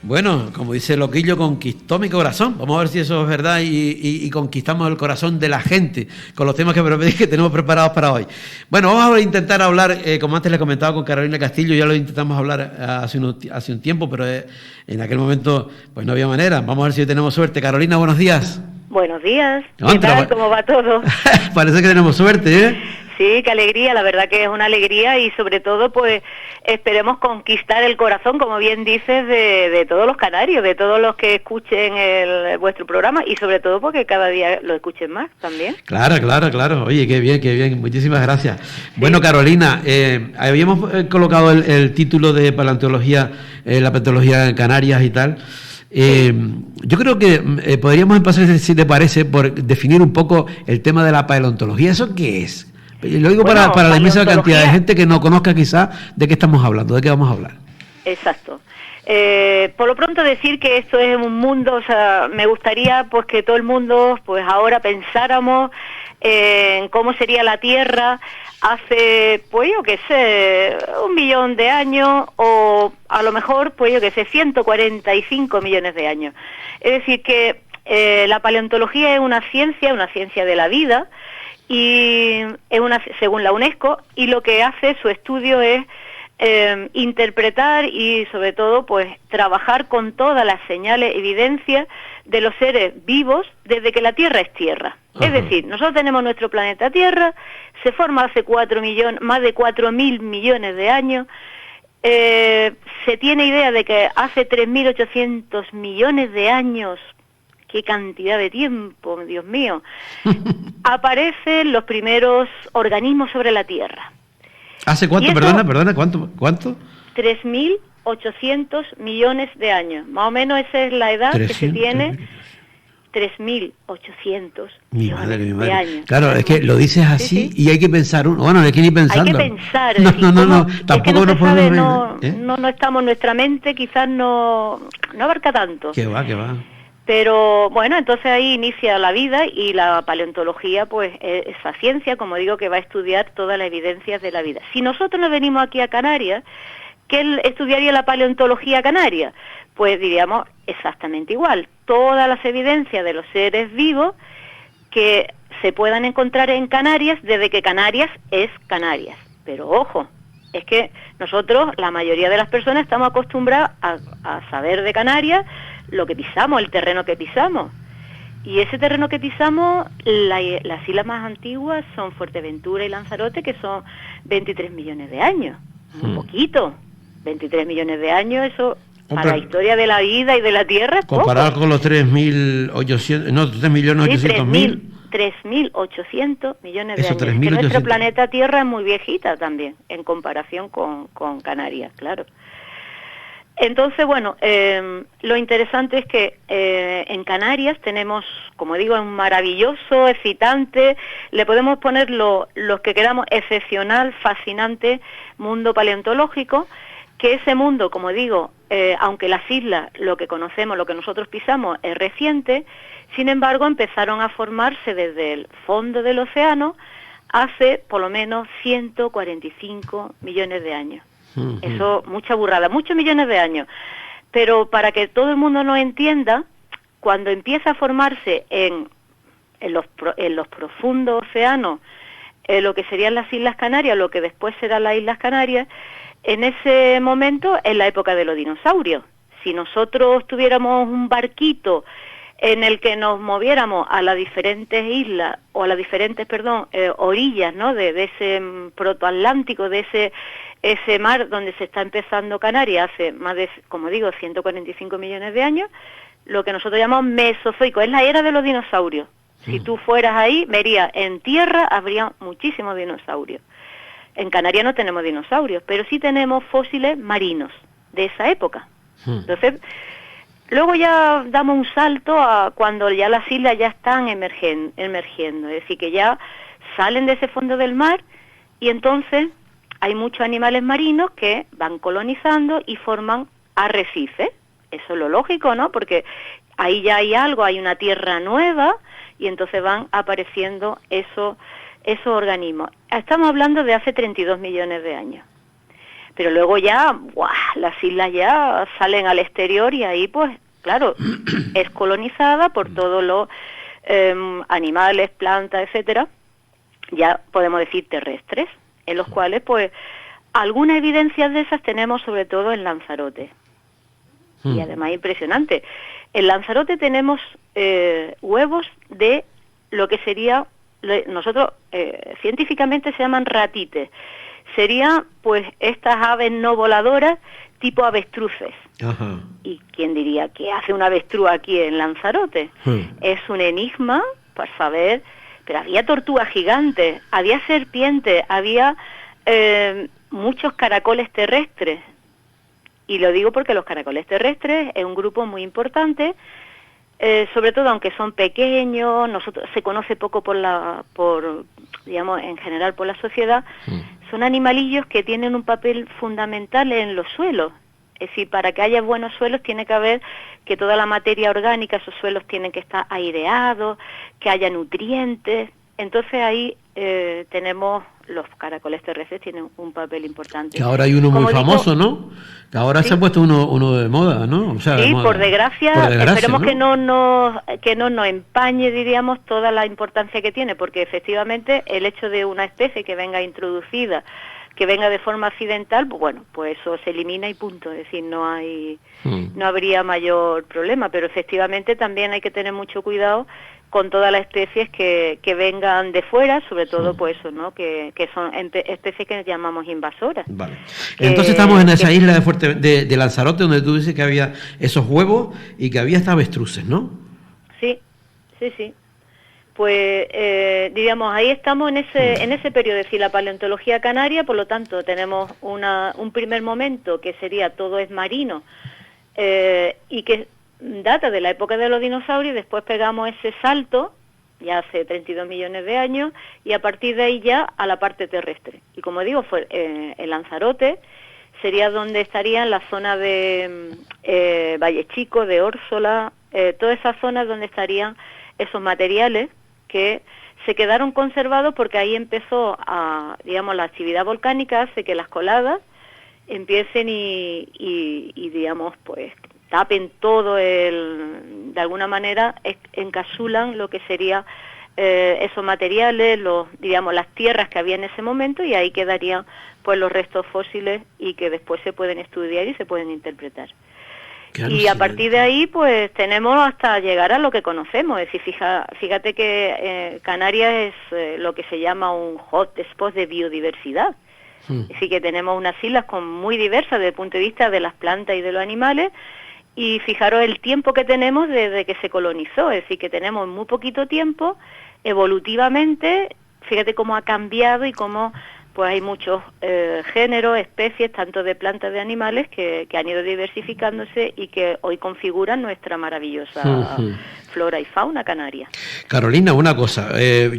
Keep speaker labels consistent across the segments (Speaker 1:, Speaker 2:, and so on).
Speaker 1: Bueno, como dice Loquillo, conquistó mi corazón. Vamos a ver si eso es verdad y conquistamos el corazón de la gente con los temas que tenemos preparados para hoy. Bueno, vamos a intentar hablar, como antes le comentaba con Carolina Castillo, ya lo intentamos hablar hace un tiempo, pero en aquel momento pues no había manera. Vamos a ver si hoy tenemos suerte. Carolina, buenos días.
Speaker 2: Buenos días. ¿Qué tal? ¿Cómo va todo?
Speaker 1: Parece que tenemos suerte, ¿eh?
Speaker 2: Sí, qué alegría, la verdad que es una alegría y sobre todo pues esperemos conquistar el corazón, como bien dices, de todos los canarios, de todos los que escuchen vuestro programa y sobre todo porque cada día lo escuchen más también.
Speaker 1: Claro. Oye, qué bien, muchísimas gracias. Sí. Bueno, Carolina, habíamos colocado el título de paleontología, la paleontología en Canarias y tal. Yo creo que podríamos empezar, si te parece, por definir un poco el tema de la paleontología. ¿Eso qué es? Lo digo para la inmensa cantidad de gente que no conozca quizás de qué estamos hablando, de qué vamos a hablar.
Speaker 2: Exacto. Por lo pronto decir que esto es un mundo, o sea, me gustaría pues que todo el mundo pues ahora pensáramos en cómo sería la Tierra hace, pues yo qué sé, 1 millón de años o a lo mejor, pues yo qué sé, 145 millones de años. Es decir que la paleontología es una ciencia de la vida, y es según la UNESCO, y lo que hace su estudio es interpretar y sobre todo pues trabajar con todas las señales, evidencias de los seres vivos desde que la Tierra es Tierra. Ajá. Es decir, nosotros tenemos nuestro planeta Tierra, se forma hace más de 4.000 millones de años. Se tiene idea de que hace 3.800 millones de años, qué cantidad de tiempo, Dios mío, aparecen los primeros organismos sobre la Tierra.
Speaker 1: ¿Hace cuánto? Perdona, ¿cuánto?
Speaker 2: 3.800 millones de años. Más o menos esa es la edad que se tiene. 3.800 millones de años.
Speaker 1: Claro, es que lo dices así, sí. Y hay que pensar, bueno, no hay que ni pensarlo.
Speaker 2: Hay que pensar.
Speaker 1: No, tampoco
Speaker 2: es que
Speaker 1: nos podemos...
Speaker 2: No estamos, nuestra mente quizás no abarca tanto.
Speaker 1: Que va.
Speaker 2: Pero bueno, entonces ahí inicia la vida y la paleontología, pues esa ciencia, como digo, que va a estudiar todas las evidencias de la vida. Si nosotros nos venimos aquí a Canarias, ¿qué estudiaría la paleontología canaria? Pues diríamos exactamente igual. Todas las evidencias de los seres vivos que se puedan encontrar en Canarias desde que Canarias es Canarias. Pero ojo, es que nosotros, la mayoría de las personas, estamos acostumbrados a saber de Canarias lo que pisamos, el terreno que pisamos. Y ese terreno que pisamos, las islas más antiguas son Fuerteventura y Lanzarote, que son 23 millones de años. Un poquito. 23 millones de años, eso para la historia de la vida y de la Tierra es
Speaker 1: comparado con los 3.800.000, no, 3.800.000.
Speaker 2: 3.800 millones de años. Que nuestro planeta Tierra es muy viejita también, en comparación con Canarias, claro. Entonces, bueno, lo interesante es que en Canarias tenemos, como digo, un maravilloso, excitante, le podemos poner los que queramos, excepcional, fascinante mundo paleontológico, que ese mundo, como digo, aunque las islas, lo que conocemos, lo que nosotros pisamos, es reciente, sin embargo empezaron a formarse desde el fondo del océano hace por lo menos 145 millones de años. Eso, mucha burrada, muchos millones de años. Pero para que todo el mundo nos entienda, cuando empieza a formarse en los profundos océanos, lo que serían las Islas Canarias, lo que después serán las Islas Canarias, en ese momento es la época de los dinosaurios. Si nosotros tuviéramos un barquito en el que nos moviéramos a las diferentes islas, o a las diferentes, orillas, ¿no?, de ese protoatlántico, de ese mar donde se está empezando Canarias hace más de, como digo, 145 millones de años, lo que nosotros llamamos mesozoico, es la era de los dinosaurios. Si tú fueras ahí, verías, en tierra habría muchísimos dinosaurios. En Canarias no tenemos dinosaurios, pero sí tenemos fósiles marinos de esa época. Entonces, luego ya damos un salto a cuando ya las islas ya están emergiendo, es decir, que ya salen de ese fondo del mar y entonces hay muchos animales marinos que van colonizando y forman arrecifes. Eso es lo lógico, ¿no? Porque ahí ya hay algo, hay una tierra nueva y entonces van apareciendo esos organismos. Estamos hablando de hace 32 millones de años. Pero luego ya, ¡buah!, las islas ya salen al exterior y ahí pues, claro, es colonizada por todos los animales, plantas, etcétera, ya podemos decir terrestres, en los cuales pues algunas evidencias de esas tenemos sobre todo en Lanzarote. Y además impresionante. En Lanzarote tenemos huevos de lo que sería, nosotros científicamente se llaman ratites. Sería pues estas aves no voladoras tipo avestruces.
Speaker 1: Ajá.
Speaker 2: ¿Y quién diría qué hace un avestruz aquí en Lanzarote? Es un enigma para saber, pero había tortugas gigantes, había serpientes, había muchos caracoles terrestres. Y lo digo porque los caracoles terrestres es un grupo muy importante, sobre todo aunque son pequeños, se conoce poco digamos, en general por la sociedad, son animalillos que tienen un papel fundamental en los suelos. Es decir, para que haya buenos suelos tiene que haber que toda la materia orgánica, esos suelos tienen que estar aireados, que haya nutrientes. Entonces ahí tenemos, los caracoles terrestres tienen un papel importante.
Speaker 1: Que ahora hay uno muy famoso, ¿no? Que ahora sí se ha puesto uno de moda, ¿no? O sea,
Speaker 2: sí, por desgracia, esperemos, ¿no?, que no nos empañe, diríamos, toda la importancia que tiene, porque efectivamente el hecho de una especie que venga introducida, que venga de forma accidental, pues bueno, pues eso se elimina y punto, es decir, no habría mayor problema, pero efectivamente también hay que tener mucho cuidado con todas las especies que vengan de fuera, sobre todo pues eso, ¿no?, que son especies que llamamos invasoras. Vale.
Speaker 1: Entonces estamos en esa isla de Lanzarote, donde tú dices que había esos huevos y que había hasta avestruces, ¿no?
Speaker 2: Sí. Pues, diríamos, ahí estamos en ese periodo, es decir, la paleontología canaria, por lo tanto, tenemos un primer momento que sería todo es marino, y que data de la época de los dinosaurios, y después pegamos ese salto, ya hace 32 millones de años, y a partir de ahí ya a la parte terrestre. Y como digo, fue en Lanzarote, sería donde estarían la zona de Valle Chico, de Órsola, todas esas zonas donde estarían esos materiales que se quedaron conservados porque ahí empezó digamos, la actividad volcánica hace que las coladas empiecen y digamos, pues tapen todo de alguna manera encapsulan lo que sería esos materiales, digamos, las tierras que había en ese momento, y ahí quedarían pues los restos fósiles y que después se pueden estudiar y se pueden interpretar. Y a partir de ahí, pues tenemos hasta llegar a lo que conocemos. Es decir, fíjate que Canarias es lo que se llama un hotspot de biodiversidad. Es decir, que tenemos unas islas muy diversas desde el punto de vista de las plantas y de los animales. Y fijaros el tiempo que tenemos desde que se colonizó. Es decir, que tenemos muy poquito tiempo, evolutivamente, fíjate cómo ha cambiado y cómo pues hay muchos géneros, especies, tanto de plantas de animales, que han ido diversificándose y que hoy configuran nuestra maravillosa flora y fauna canaria.
Speaker 1: Carolina, una cosa,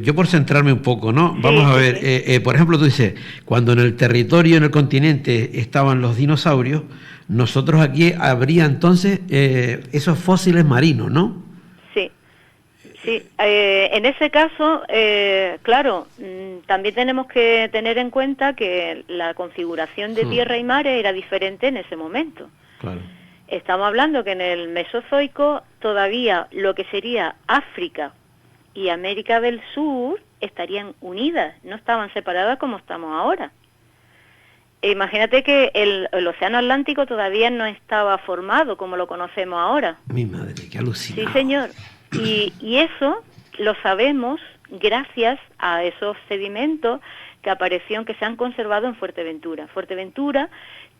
Speaker 1: yo por centrarme un poco, ¿no? Vamos a ver, por ejemplo, tú dices, cuando en el territorio, en el continente, estaban los dinosaurios, nosotros aquí habría entonces esos fósiles marinos, ¿no?
Speaker 2: Sí, en ese caso, claro, también tenemos que tener en cuenta que la configuración de tierra y mares era diferente en ese momento.
Speaker 1: Claro.
Speaker 2: Estamos hablando que en el Mesozoico todavía lo que sería África y América del Sur estarían unidas, no estaban separadas como estamos ahora. Imagínate que el Océano Atlántico todavía no estaba formado como lo conocemos ahora.
Speaker 1: Mi madre, qué alucinante.
Speaker 2: Sí, señor. Y eso lo sabemos gracias a esos sedimentos que aparecieron, que se han conservado en Fuerteventura. Fuerteventura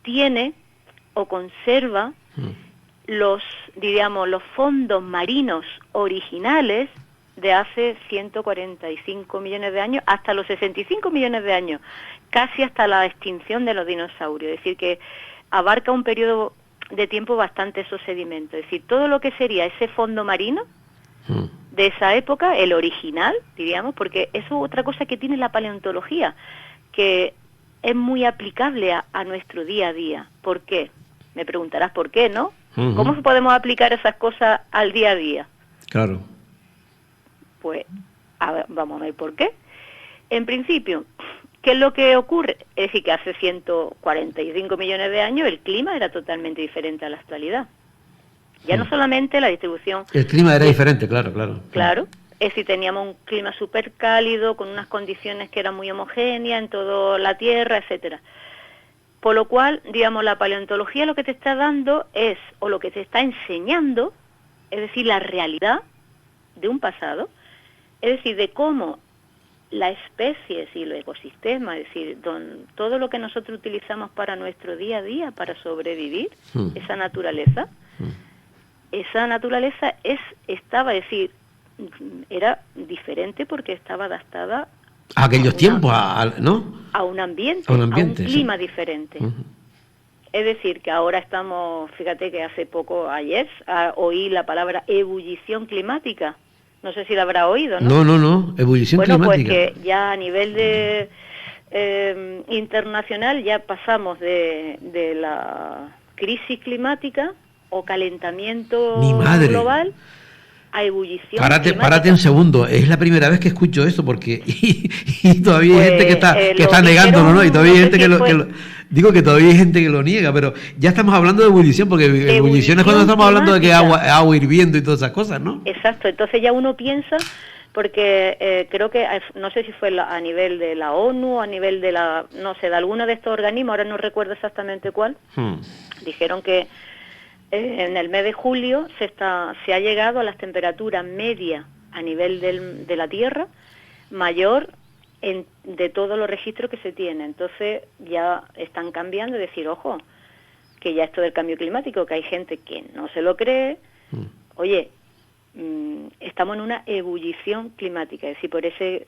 Speaker 2: tiene o conserva los fondos marinos originales de hace 145 millones de años hasta los 65 millones de años, casi hasta la extinción de los dinosaurios. Es decir, que abarca un periodo de tiempo bastante esos sedimentos. Es decir, todo lo que sería ese fondo marino de esa época, el original, diríamos, porque eso es otra cosa que tiene la paleontología, que es muy aplicable a nuestro día a día. ¿Por qué? Me preguntarás por qué, ¿no? ¿Cómo podemos aplicar esas cosas al día a día?
Speaker 1: Claro.
Speaker 2: Pues, vamos a ver por qué. En principio, ¿qué es lo que ocurre? Es decir, que hace 145 millones de años el clima era totalmente diferente a la actualidad. Ya no solamente la distribución...
Speaker 1: El clima era diferente, claro.
Speaker 2: Claro, es decir, teníamos un clima súper cálido, con unas condiciones que eran muy homogéneas en toda la Tierra, etcétera. Por lo cual, digamos, la paleontología lo que te está dando es, o lo que te está enseñando, es decir, la realidad de un pasado, es decir, de cómo las especies y los ecosistemas, es decir, todo lo que nosotros utilizamos para nuestro día a día, para sobrevivir, esa naturaleza estaba, es decir, era diferente porque estaba adaptada
Speaker 1: a aquellos tiempos, ¿no?
Speaker 2: A un ambiente, a un clima diferente. Es decir, que ahora estamos, fíjate que hace poco, ayer, oí la palabra ebullición climática. No sé si la habrá oído, ¿no?
Speaker 1: No, ebullición climática.
Speaker 2: Bueno, pues que ya a nivel de internacional ya pasamos de la crisis climática o calentamiento global a ebullición climática.
Speaker 1: Párate un segundo, es la primera vez que escucho esto porque y todavía hay gente que está negándolo, ¿no? Y todavía hay gente digo que todavía hay gente que lo niega, pero ya estamos hablando de ebullición, porque ebullición es cuando estamos hablando de que agua hirviendo y todas esas cosas, ¿no?
Speaker 2: Exacto, entonces ya uno piensa, porque creo que, no sé si fue a nivel de la ONU, a nivel de no sé, de alguno de estos organismos, ahora no recuerdo exactamente cuál, dijeron que en el mes de julio se ha llegado a las temperaturas medias a nivel de la Tierra mayor de todos los registros que se tienen. Entonces ya están cambiando y decir, ojo, que ya esto del cambio climático, que hay gente que no se lo cree, oye, estamos en una ebullición climática, es decir, por ese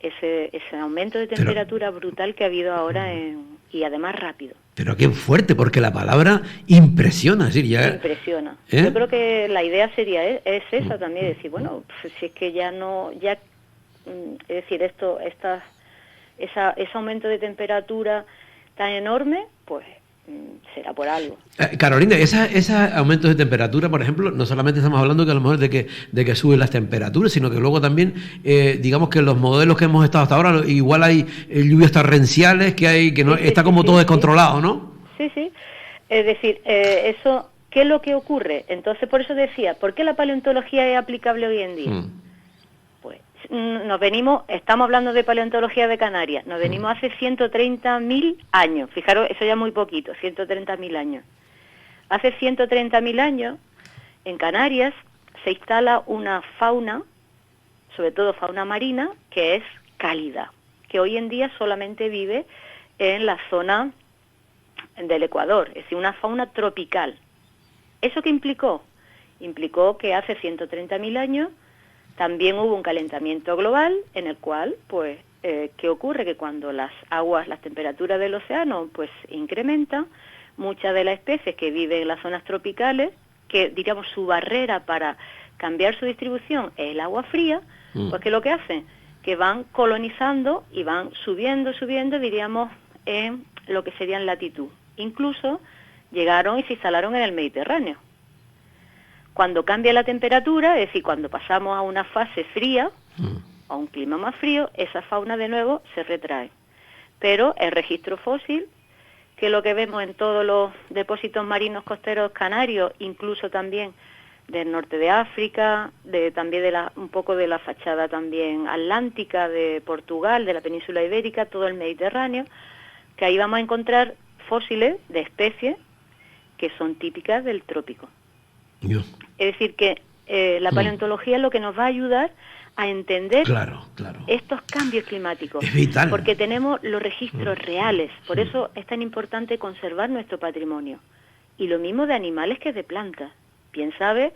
Speaker 2: aumento de temperatura brutal que ha habido ahora y además rápido.
Speaker 1: Pero qué fuerte, porque la palabra impresiona, es decir, ya...
Speaker 2: Impresiona. Yo creo que la idea sería es esa también, decir, bueno, pues si es que ya no, es decir, ese aumento de temperatura tan enorme, pues será por algo.
Speaker 1: Carolina, esos aumentos de temperatura, por ejemplo, no solamente estamos hablando que a lo mejor de que suben las temperaturas, sino que luego también, digamos que los modelos que hemos estado hasta ahora, igual hay lluvias torrenciales, que no está como todo descontrolado, ¿no?
Speaker 2: Sí. Es decir, eso, ¿qué es lo que ocurre? Entonces, por eso decía, ¿por qué la paleontología es aplicable hoy en día? Pues estamos hablando de paleontología de Canarias, nos venimos hace 130.000 años, fijaros, eso ya es muy poquito, 130.000 años. Hace 130.000 años, en Canarias, se instala una fauna, sobre todo fauna marina, que es cálida, que hoy en día solamente vive en la zona del Ecuador, es decir, una fauna tropical. ¿Eso qué implicó? Implicó que hace 130.000 años también hubo un calentamiento global en el cual, pues, ¿qué ocurre? Que cuando las temperaturas del océano, pues, incrementan, muchas de las especies que viven en las zonas tropicales, que, diríamos, su barrera para cambiar su distribución es el agua fría, pues, ¿qué es lo que hacen? Que van colonizando y van subiendo, diríamos, en lo que sería en latitud. Incluso llegaron y se instalaron en el Mediterráneo. Cuando cambia la temperatura, es decir, cuando pasamos a una fase fría, a un clima más frío, esa fauna de nuevo se retrae. Pero el registro fósil, que es lo que vemos en todos los depósitos marinos costeros canarios, incluso también del norte de África, también un poco de la fachada también atlántica de Portugal, de la península ibérica, todo el Mediterráneo, que ahí vamos a encontrar fósiles de especies que son típicas del trópico. Es decir, que la paleontología es lo que nos va a ayudar a entender estos cambios climáticos.
Speaker 1: Es vital.
Speaker 2: Porque tenemos los registros reales. Por eso es tan importante conservar nuestro patrimonio. Y lo mismo de animales que de plantas. Bien sabe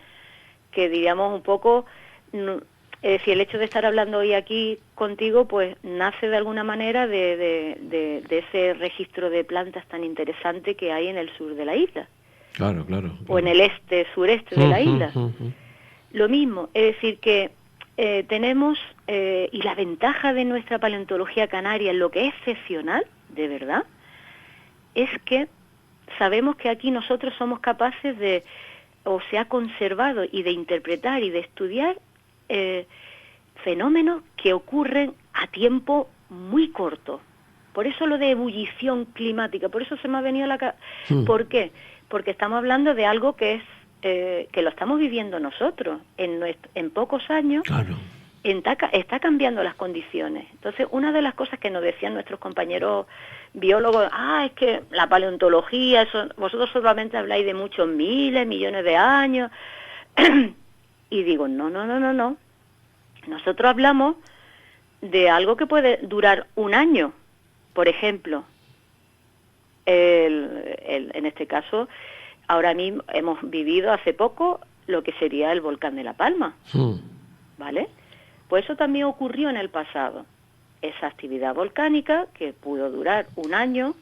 Speaker 2: que, diríamos, un poco... Es decir, el hecho de estar hablando hoy aquí contigo, pues nace de alguna manera de ese registro de plantas tan interesante que hay en el sur de la isla.
Speaker 1: Claro.
Speaker 2: O en el sureste de la isla. Lo mismo, es decir, que tenemos, y la ventaja de nuestra paleontología canaria, lo que es excepcional, de verdad, es que sabemos que aquí nosotros somos capaces o se ha conservado y de interpretar y de estudiar fenómenos que ocurren a tiempo muy corto. Por eso lo de ebullición climática, por eso se me ha venido a la cabeza. ¿Por qué? Porque estamos hablando de algo que es que lo estamos viviendo nosotros. En pocos años
Speaker 1: claro.
Speaker 2: Está cambiando las condiciones. Entonces, una de las cosas que nos decían nuestros compañeros biólogos, es que la paleontología, eso, vosotros solamente habláis de muchos miles, millones de años. Y digo, no. Nosotros hablamos de algo que puede durar un año. Por ejemplo, en este caso, ahora mismo hemos vivido hace poco lo que sería el volcán de La Palma, ¿vale? Pues eso también ocurrió en el pasado. Esa actividad volcánica que pudo durar un año,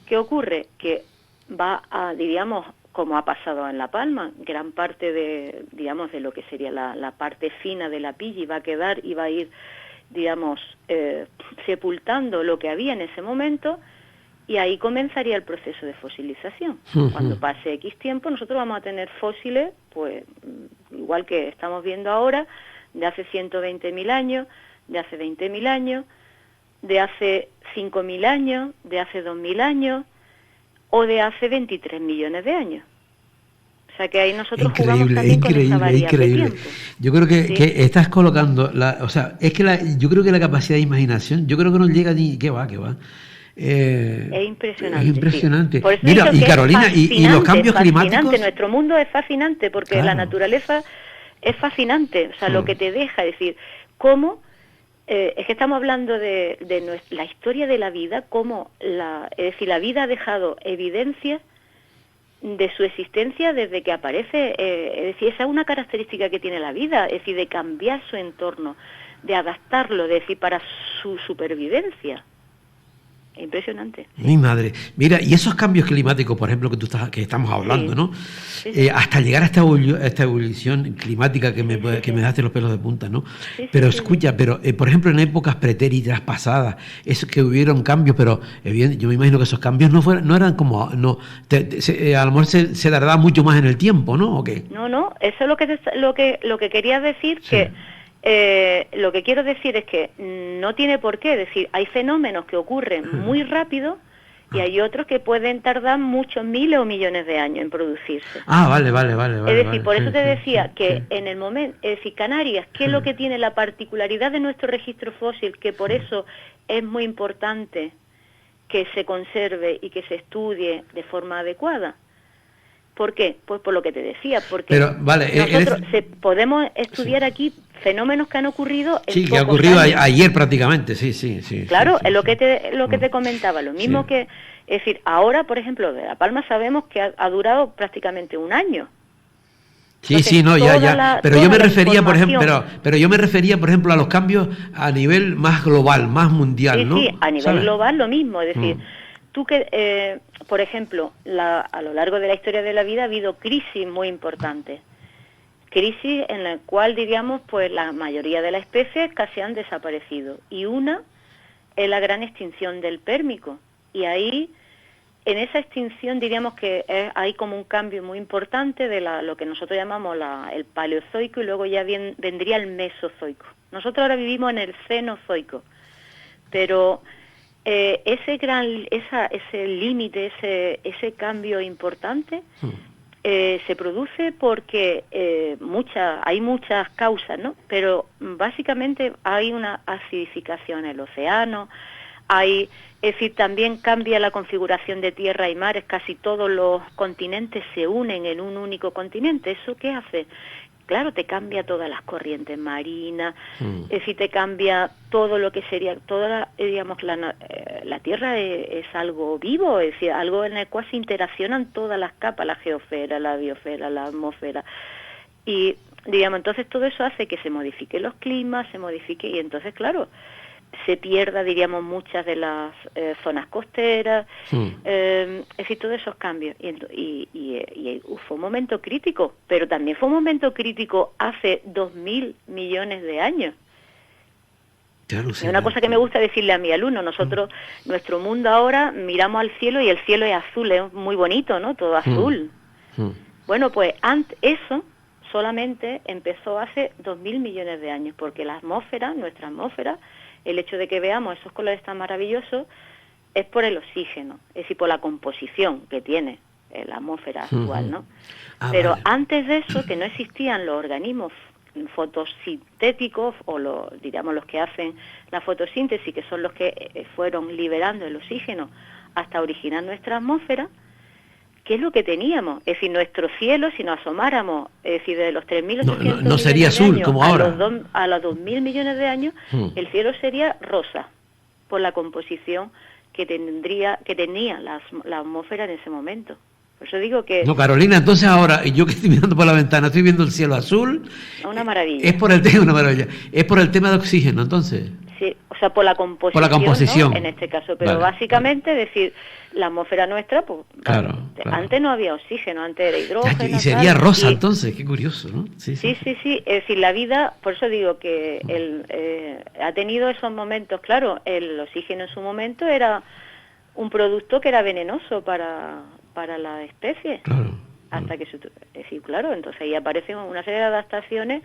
Speaker 2: ¿qué ocurre? Que va a, diríamos, como ha pasado en La Palma, gran parte de, digamos, de lo que sería la parte fina de la pilla va a quedar y va a ir, digamos, sepultando lo que había en ese momento, y ahí comenzaría el proceso de fosilización. Cuando pase X tiempo, nosotros vamos a tener fósiles, pues, igual que estamos viendo ahora, de hace 120.000 años, de hace 20.000 años, de hace 5.000 años, de hace 2.000 años, o de hace 23 millones de años. O sea que ahí nosotros jugamos también con esa variable de tiempo.
Speaker 1: Yo creo que estás colocando, yo creo que la capacidad de imaginación, yo creo que no llega ni, ¿qué va?
Speaker 2: Es impresionante.
Speaker 1: Es impresionante.
Speaker 2: Sí.
Speaker 1: Mira, y Carolina, y los cambios climáticos.
Speaker 2: Nuestro mundo es fascinante porque la naturaleza es fascinante, o sea, lo que te deja, es decir, cómo, es que estamos hablando de la historia de la vida, cómo es decir, la vida ha dejado evidencia de su existencia desde que aparece, es decir, esa es una característica que tiene la vida, es decir, de cambiar su entorno, de adaptarlo, es decir, para su supervivencia. Impresionante.
Speaker 1: Mi madre. Mira, y esos cambios climáticos, por ejemplo, que estamos hablando, ¿no? Hasta llegar a esta ebullición climática que me daste los pelos de punta, ¿no? Pero escucha, pero por ejemplo, en épocas pretéritas pasadas, es que hubieron cambios, pero yo me imagino que esos cambios no eran como, a lo mejor se tardaba mucho más en el tiempo, ¿no? ¿O qué?
Speaker 2: No, eso es lo que quería decir, que lo que quiero decir es que no tiene por qué, es decir, hay fenómenos que ocurren muy rápido y hay otros que pueden tardar muchos miles o millones de años en producirse.
Speaker 1: Vale.
Speaker 2: Es decir, por eso te decía que en el momento, es decir, Canarias, ¿qué es lo que tiene la particularidad de nuestro registro fósil? Que por eso es muy importante que se conserve y que se estudie de forma adecuada. ¿Por qué? Pues por lo que te decía, porque nosotros podemos estudiar aquí fenómenos que han ocurrido en
Speaker 1: que ha ocurrido ayer prácticamente, sí.
Speaker 2: Claro, es lo que te comentaba, lo mismo que, es decir, ahora, por ejemplo, de La Palma sabemos que ha durado prácticamente un año. Entonces,
Speaker 1: pero yo me refería, por ejemplo, a los cambios a nivel más global, más mundial, ¿no?
Speaker 2: Sí, a nivel global lo mismo, es decir, tú que, por ejemplo, a lo largo de la historia de la vida ha habido crisis muy importantes. Crisis en la cual, diríamos, pues la mayoría de las especies casi han desaparecido. Y una es la gran extinción del Pérmico. Y ahí, en esa extinción, diríamos que hay como un cambio muy importante de lo que nosotros llamamos el Paleozoico, y luego ya vendría el Mesozoico. Nosotros ahora vivimos en el Cenozoico. Pero ese límite, ese cambio importante se produce porque hay muchas causas, ¿no? Pero básicamente hay una acidificación en el océano, es decir, también cambia la configuración de tierra y mares, casi todos los continentes se unen en un único continente. ¿Eso qué hace? Claro, te cambia todas las corrientes marinas, es decir, te cambia todo lo que sería, digamos, la Tierra es algo vivo, es decir, algo en el cual se interaccionan todas las capas, la geosfera, la biosfera, la atmósfera, y, digamos, entonces todo eso hace que se modifiquen los climas, y entonces, claro, se pierda, diríamos, muchas de las zonas costeras, es decir, todos esos cambios. Y fue un momento crítico, pero también fue un momento crítico hace 2.000 millones de años.
Speaker 1: Claro,
Speaker 2: es una cosa que me gusta decirle a mi alumno, nosotros, nuestro mundo ahora, miramos al cielo y el cielo es azul, es muy bonito, ¿no? Todo azul. Bueno, pues eso solamente empezó hace 2.000 millones de años, porque nuestra atmósfera, el hecho de que veamos esos colores tan maravillosos es por el oxígeno, es decir, por la composición que tiene la atmósfera actual, ¿no? Pero
Speaker 1: vale.
Speaker 2: Antes de eso, que no existían los organismos fotosintéticos o diríamos los que hacen la fotosíntesis, que son los que fueron liberando el oxígeno hasta originar nuestra atmósfera, ¿qué es lo que teníamos? Es decir, nuestro cielo, si nos asomáramos, es decir, de los 3.800
Speaker 1: no sería
Speaker 2: millones de
Speaker 1: azul
Speaker 2: años
Speaker 1: como ahora.
Speaker 2: a los 2.000 millones de años, el cielo sería rosa, por la composición que tenía la atmósfera en ese momento. Por eso digo que...
Speaker 1: No, Carolina, entonces ahora, yo que estoy mirando por la ventana, estoy viendo el cielo azul.
Speaker 2: Una maravilla.
Speaker 1: Es por el tema, una maravilla. Es por el tema de oxígeno, entonces.
Speaker 2: Sí, o sea, por la composición,
Speaker 1: por la composición.
Speaker 2: ¿no? En este caso, pero básicamente, es decir, la atmósfera nuestra, pues
Speaker 1: claro.
Speaker 2: Antes no había oxígeno, antes era hidrógeno.
Speaker 1: Y sería rosa entonces, qué curioso, ¿no?
Speaker 2: Sí, es decir, la vida, por eso digo que ha tenido esos momentos, claro, el oxígeno en su momento era un producto que era venenoso para la especie.
Speaker 1: Claro.
Speaker 2: Hasta que es decir, claro, entonces ahí aparecen una serie de adaptaciones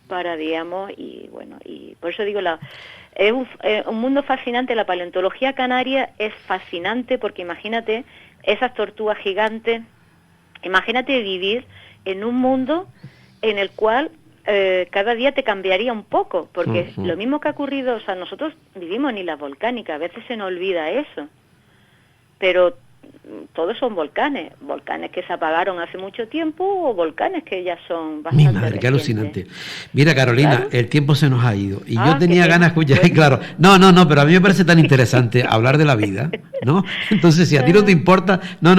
Speaker 2: para, digamos, y bueno, y por eso digo, es un mundo fascinante. La paleontología canaria es fascinante porque imagínate esas tortugas gigantes, imagínate vivir en un mundo en el cual cada día te cambiaría un poco, porque lo mismo que ha ocurrido, o sea, nosotros vivimos en islas volcánicas, a veces se nos olvida eso, pero todos son volcanes que se apagaron hace mucho tiempo o volcanes que ya son bastante
Speaker 1: Mi madre, qué alucinante.
Speaker 2: recientes.
Speaker 1: Mira, Carolina,
Speaker 2: Claro.
Speaker 1: el tiempo se nos ha ido y yo tenía
Speaker 2: qué
Speaker 1: ganas de escuchar, y claro, no, pero a mí me parece tan interesante hablar de la vida, ¿no? Entonces, si a ti no te importa, no,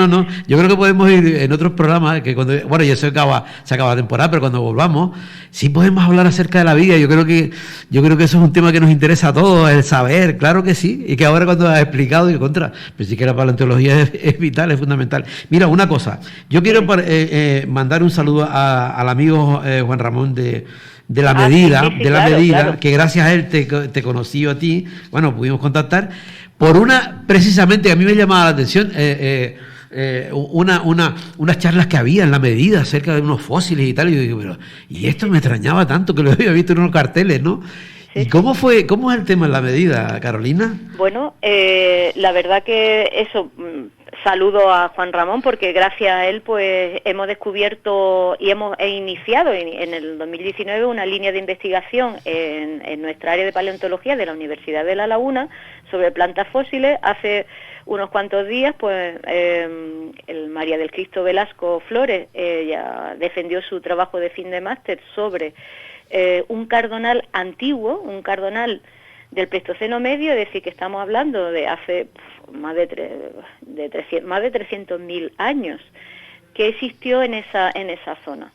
Speaker 1: yo creo que podemos ir en otros programas, que cuando, bueno, ya se acaba la temporada, pero cuando volvamos, sí podemos hablar acerca de la vida. Yo creo que eso es un tema que nos interesa a todos, el saber, claro que sí, y que ahora cuando has explicado, digo, contra, pero sí que la paleontología es vital, es fundamental. Mira, una cosa, yo quiero mandar un saludo al amigo Juan Ramón de La Medida, claro. Que gracias a él te conocí yo a ti, bueno, pudimos contactar, por precisamente a mí me llamaba la atención, unas charlas que había en La Medida acerca de unos fósiles y tal, y yo digo, pero, y esto me extrañaba tanto que lo había visto en unos carteles, ¿no? ¿Y cómo es el tema en La Medida, Carolina?
Speaker 2: Bueno, la verdad que eso, saludo a Juan Ramón porque gracias a él pues hemos descubierto y hemos iniciado en el 2019 una línea de investigación en nuestra área de paleontología de la Universidad de La Laguna sobre plantas fósiles. Hace unos cuantos días pues el María del Cristo Velasco Flores ya defendió su trabajo de fin de máster sobre un cardonal antiguo, un cardonal del Pleistoceno medio, es decir, que estamos hablando de hace más de 300.000 años, que existió en esa zona.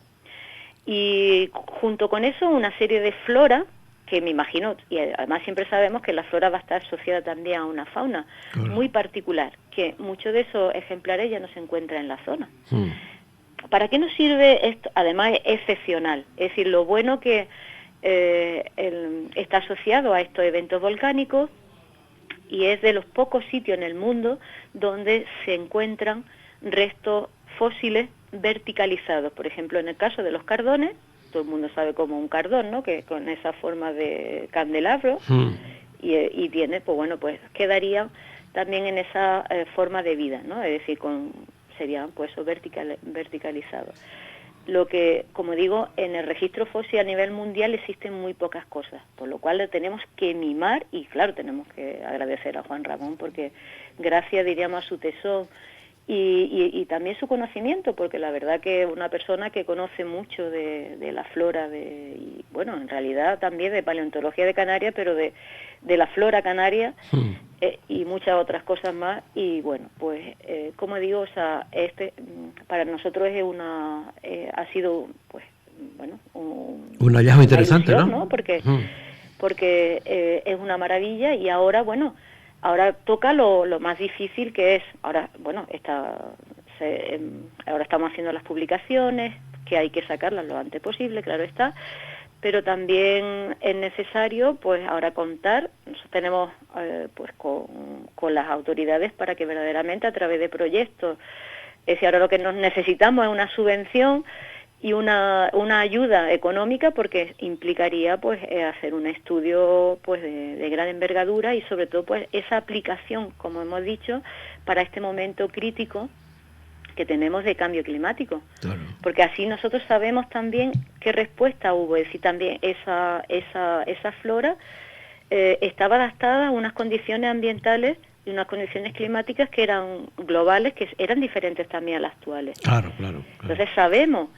Speaker 2: Y junto con eso una serie de flora, que me imagino, y además siempre sabemos que la flora va a estar asociada también a una fauna muy particular, que muchos de esos ejemplares ya no se encuentran en la zona. ¿Para qué nos sirve esto? Además es excepcional, es decir, lo bueno que está asociado a estos eventos volcánicos y es de los pocos sitios en el mundo donde se encuentran restos fósiles verticalizados. Por ejemplo, en el caso de los cardones, todo el mundo sabe como un cardón, ¿no? Que con esa forma de candelabro y tiene, pues bueno, pues quedaría también en esa forma de vida, ¿no? Es decir, serían pues verticalizados. Lo que, como digo, en el registro fósil a nivel mundial existen muy pocas cosas, por lo cual tenemos que mimar y claro, tenemos que agradecer a Juan Ramón porque gracias, diríamos, a su tesón y también su conocimiento, porque la verdad que una persona que conoce mucho de la flora, y bueno, en realidad también de paleontología de Canarias, pero de la flora canaria y muchas otras cosas más, y bueno, pues como digo, o sea, para nosotros ha sido pues bueno
Speaker 1: un hallazgo interesante,
Speaker 2: ilusión,
Speaker 1: ¿no?
Speaker 2: Porque es una maravilla y ahora bueno, ahora toca lo más difícil, que es ahora bueno ahora estamos haciendo las publicaciones, que hay que sacarlas lo antes posible, claro está, pero también es necesario pues ahora contar, nosotros tenemos pues con las autoridades para que verdaderamente a través de proyectos, es decir, ahora lo que nos necesitamos es una subvención y una ayuda económica, porque implicaría pues hacer un estudio pues de gran envergadura y sobre todo pues esa aplicación, como hemos dicho, para este momento crítico que tenemos de cambio climático. Claro. Porque así nosotros sabemos también qué respuesta hubo, es decir, también esa flora estaba adaptada a unas condiciones ambientales y unas condiciones climáticas que eran globales, que eran diferentes también a las actuales.
Speaker 1: Claro.
Speaker 2: Entonces sabemos,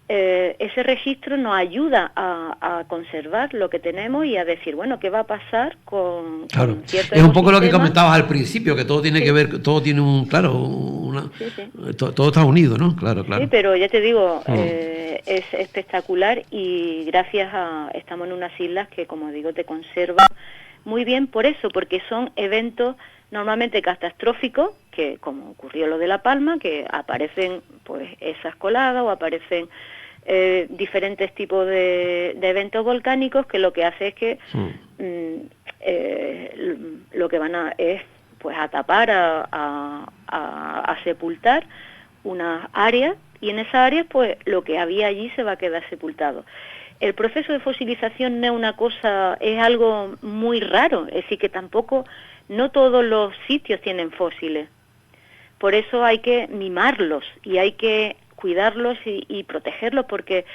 Speaker 2: ese registro nos ayuda a conservar lo que tenemos y a decir, bueno, ¿qué va a pasar con ciertos
Speaker 1: Es un poco lo que comentabas al principio, que todo tiene que ver, todo tiene todo está unido, ¿no? Claro.
Speaker 2: Sí, pero ya te digo, es espectacular y estamos en unas islas que, como digo, te conservan muy bien por eso, porque son eventos normalmente catastróficos, que como ocurrió lo de La Palma, que aparecen pues esas coladas o aparecen diferentes tipos de eventos volcánicos, que lo que hace es que lo que van es pues a tapar, a sepultar unas áreas, y en esas áreas pues lo que había allí se va a quedar sepultado. El proceso de fosilización no es una cosa, es algo muy raro, es decir, que tampoco, no todos los sitios tienen fósiles. Por eso hay que mimarlos y hay que cuidarlos y protegerlos, porque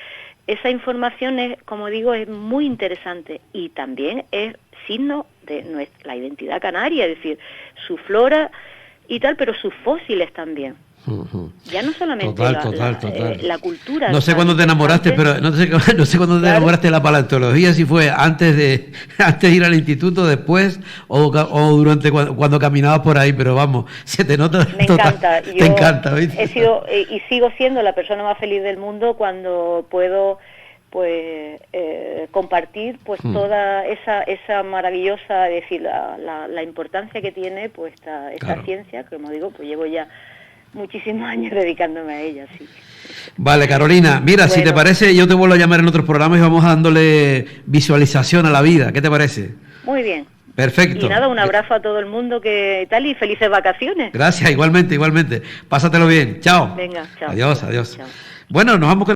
Speaker 2: esa información es, como digo, es muy interesante y también es signo de la identidad canaria, es decir, su flora y tal, pero sus fósiles también. Ya no solamente la cultura.
Speaker 1: No sé cuándo te enamoraste, pero no sé cuándo te enamoraste de la paleontología, si fue antes de ir al instituto, después o durante cuando caminabas por ahí, pero vamos, se te nota.
Speaker 2: Me encanta.
Speaker 1: Te encanta, ¿viste?
Speaker 2: He sido y sigo siendo la persona más feliz del mundo cuando puedo pues compartir pues toda esa maravillosa, es decir, la importancia que tiene pues esta ciencia, que como digo, pues llevo ya muchísimos años dedicándome a ella, sí.
Speaker 1: Vale, Carolina, mira, si te parece, yo te vuelvo a llamar en otros programas y vamos dándole visualización a la vida. ¿Qué te parece?
Speaker 2: Muy bien.
Speaker 1: Perfecto.
Speaker 2: Y nada, un abrazo a todo el mundo y felices vacaciones.
Speaker 1: Gracias, igualmente. Pásatelo bien. Chao.
Speaker 2: Venga, chao.
Speaker 1: Adiós.
Speaker 2: Chao.
Speaker 1: Bueno, nos vamos con